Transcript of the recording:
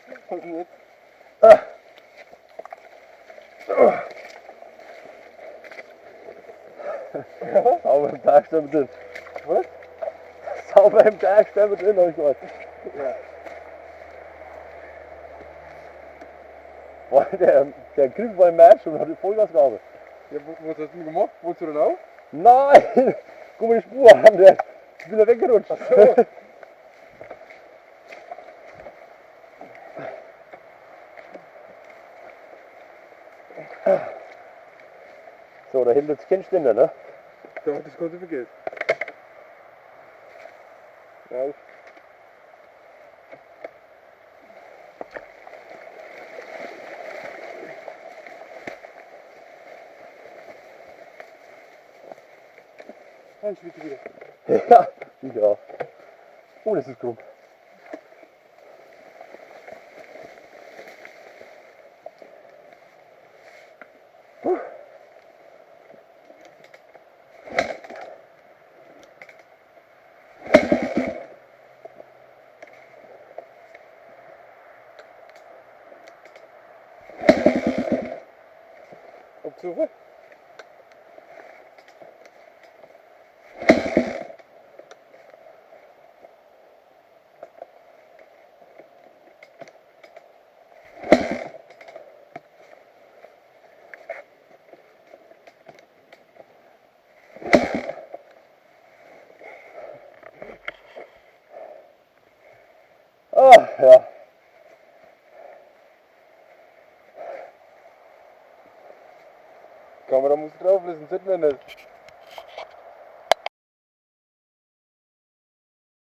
Was denn jetzt? Sauber im Bergstämmer drin. Was? Sauber im Bergstämmer drin, hab ich gehört. Ja. Boah, der Griff war im März und hatte Vollgas gehabt. Ja, was hast du denn gemacht? Wolltest du denn auf? Nein! Guck mal die Spur an, der ist wieder weggerutscht. Ach so. So, da hinten jetzt kein Ständer, ne? Doch, das kannst du vergessen. Ja. Ich schwitze wieder. Ja, ich auch. Oh, das ist krumm. Absuche? Ah, ja. Kamera muss drauf lassen, sieht man nicht.